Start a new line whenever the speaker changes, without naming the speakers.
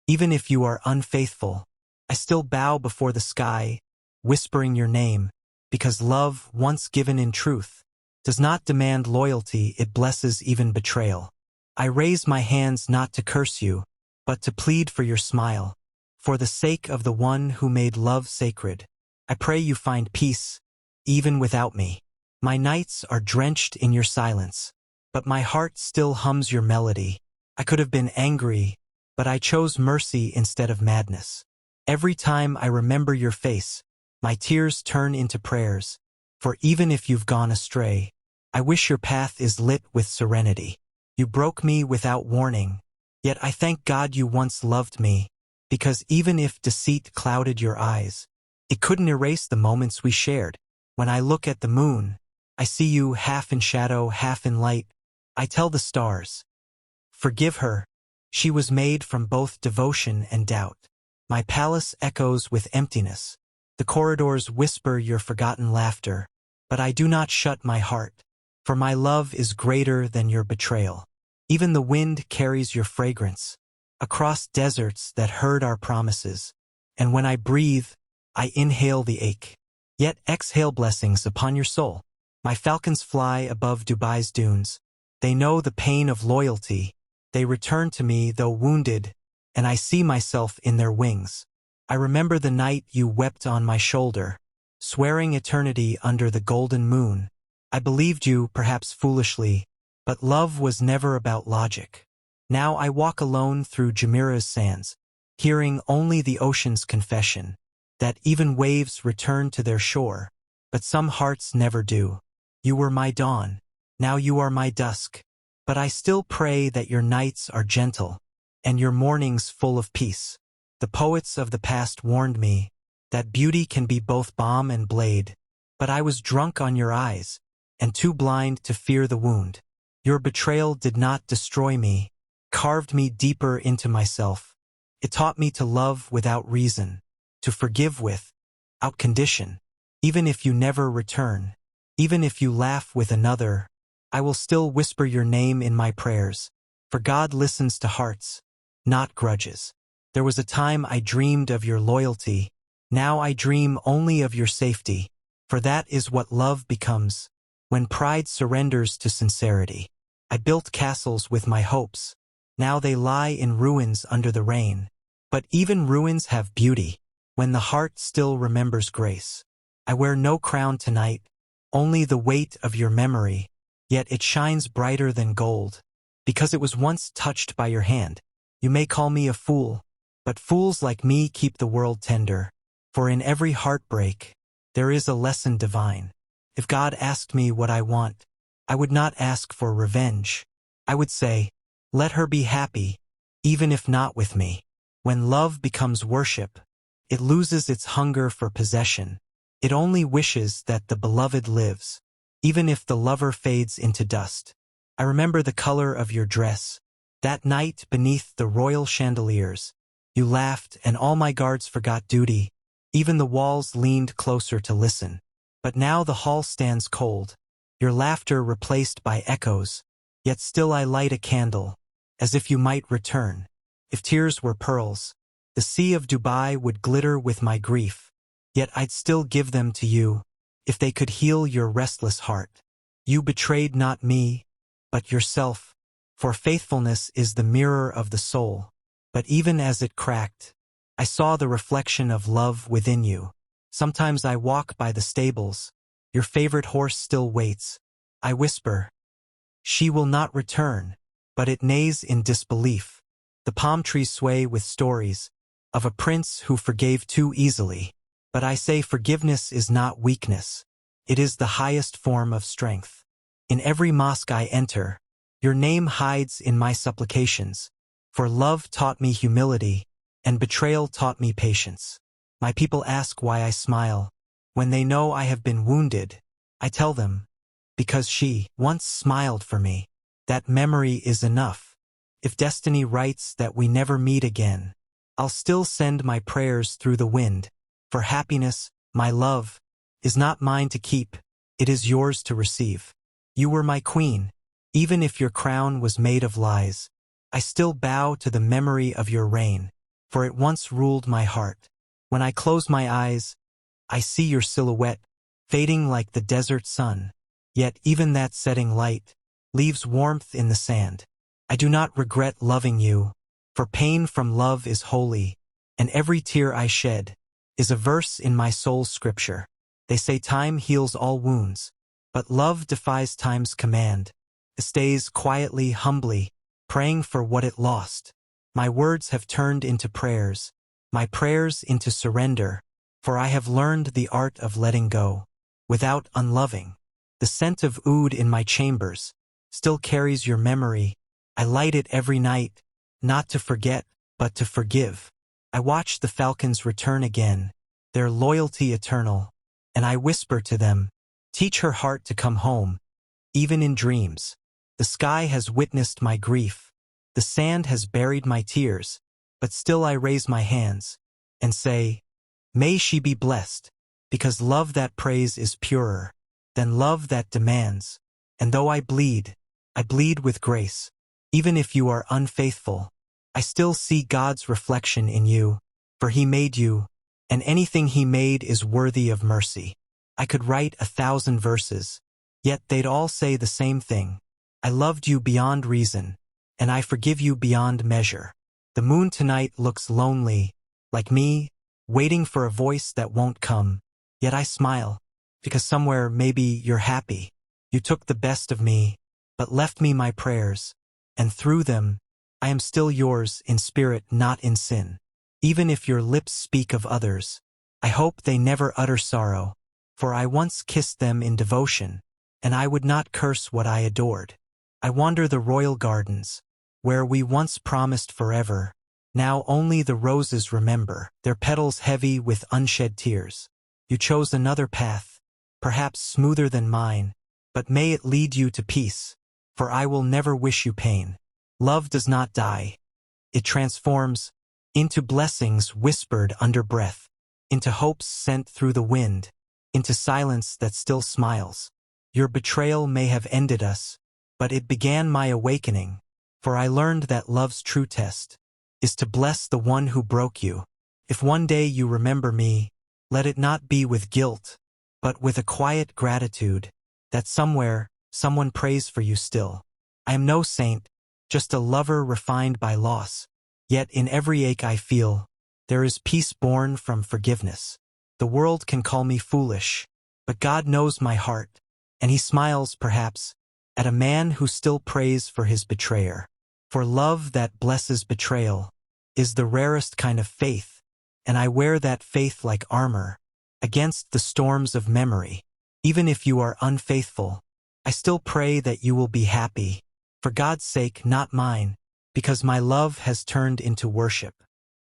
Even if you are unfaithful, I still bow before the sky, whispering your name, because love, once given in truth, does not demand loyalty, it blesses even betrayal. I raise my hands not to curse you, but to plead for your smile. For the sake of the one who made love sacred, I pray you find peace, even without me. My nights are drenched in your silence, but my heart still hums your melody. I could have been angry, but I chose mercy instead of madness. Every time I remember your face, my tears turn into prayers. For even if you've gone astray, I wish your path is lit with serenity. You broke me without warning, yet I thank God you once loved me, because even if deceit clouded your eyes, it couldn't erase the moments we shared. When I look at the moon, I see you half in shadow, half in light. I tell the stars, forgive her, she was made from both devotion and doubt. My palace echoes with emptiness. The corridors whisper your forgotten laughter, but I do not shut my heart, for my love is greater than your betrayal. Even the wind carries your fragrance across deserts that heard our promises, and when I breathe, I inhale the ache, yet exhale blessings upon your soul. My falcons fly above Dubai's dunes. They know the pain of loyalty. They return to me though wounded, and I see myself in their wings. I remember the night you wept on my shoulder, swearing eternity under the golden moon. I believed you, perhaps foolishly, but love was never about logic. Now I walk alone through Jumeirah's sands, hearing only the ocean's confession, that even waves return to their shore, but some hearts never do. You were my dawn, now you are my dusk, but I still pray that your nights are gentle, and your mornings full of peace. The poets of the past warned me that beauty can be both balm and blade, but I was drunk on your eyes, and too blind to fear the wound. Your betrayal did not destroy me, carved me deeper into myself. It taught me to love without reason, to forgive without condition. Even if you never return, even if you laugh with another, I will still whisper your name in my prayers, for God listens to hearts, not grudges. There was a time I dreamed of your loyalty, now I dream only of your safety, for that is what love becomes, when pride surrenders to sincerity. I built castles with my hopes, now they lie in ruins under the rain. But even ruins have beauty, when the heart still remembers grace. I wear no crown tonight, only the weight of your memory, yet it shines brighter than gold, because it was once touched by your hand. You may call me a fool, but fools like me keep the world tender, for in every heartbreak, there is a lesson divine. If God asked me what I want, I would not ask for revenge. I would say, let her be happy, even if not with me. When love becomes worship, it loses its hunger for possession. It only wishes that the beloved lives, even if the lover fades into dust. I remember the color of your dress. That night beneath the royal chandeliers, you laughed and all my guards forgot duty. Even the walls leaned closer to listen. But now the hall stands cold, your laughter replaced by echoes, yet still I light a candle, as if you might return. If tears were pearls, the sea of Dubai would glitter with my grief, yet I'd still give them to you, if they could heal your restless heart. You betrayed not me, but yourself, for faithfulness is the mirror of the soul. But even as it cracked, I saw the reflection of love within you. Sometimes I walk by the stables, your favorite horse still waits. I whisper, she will not return, but it neighs in disbelief. The palm trees sway with stories of a prince who forgave too easily. But I say forgiveness is not weakness. It is the highest form of strength. In every mosque I enter, your name hides in my supplications. For love taught me humility, and betrayal taught me patience. My people ask why I smile. When they know I have been wounded, I tell them, because she once smiled for me. That memory is enough. If destiny writes that we never meet again, I'll still send my prayers through the wind. For happiness, my love, is not mine to keep, it is yours to receive. You were my queen, even if your crown was made of lies. I still bow to the memory of your reign. for it once ruled my heart. When I close my eyes, I see your silhouette, fading like the desert sun. Yet even that setting light leaves warmth in the sand. I do not regret loving you, for pain from love is holy, and every tear I shed is a verse in my soul's scripture. They say time heals all wounds, but love defies time's command. It stays quietly, humbly, praying for what it lost. My words have turned into prayers, my prayers into surrender, for I have learned the art of letting go, without unloving. The scent of oud in my chambers still carries your memory. I light it every night, not to forget, but to forgive. I watch the falcons return again, their loyalty eternal, and I whisper to them, teach her heart to come home, even in dreams. The sky has witnessed my grief, the sand has buried my tears, but still I raise my hands and say, may she be blessed, because love that prays is purer than love that demands. And though I bleed with grace. Even if you are unfaithful, I still see God's reflection in you, for He made you, and anything He made is worthy of mercy. I could write 1,000 verses, yet they'd all say the same thing. I loved you beyond reason, and I forgive you beyond measure. The moon tonight looks lonely, like me, waiting for a voice that won't come. Yet I smile, because somewhere maybe you're happy. You took the best of me, but left me my prayers, and through them, I am still yours in spirit, not in sin. Even if your lips speak of others, I hope they never utter sorrow, for I once kissed them in devotion, and I would not curse what I adored. I wander the royal gardens, where we once promised forever. Now only the roses remember, their petals heavy with unshed tears. You chose another path, perhaps smoother than mine, but may it lead you to peace, for I will never wish you pain. Love does not die. It transforms into blessings whispered under breath, into hopes sent through the wind, into silence that still smiles. Your betrayal may have ended us, but it began my awakening, for I learned that love's true test is to bless the one who broke you. If one day you remember me, let it not be with guilt, but with a quiet gratitude that somewhere, someone prays for you still. I am no saint, just a lover refined by loss. Yet in every ache I feel, there is peace born from forgiveness. The world can call me foolish, but God knows my heart, and He smiles, perhaps, at a man who still prays for his betrayer. For love that blesses betrayal is the rarest kind of faith, and I wear that faith like armor against the storms of memory. Even if you are unfaithful, I still pray that you will be happy, for God's sake, not mine, because my love has turned into worship.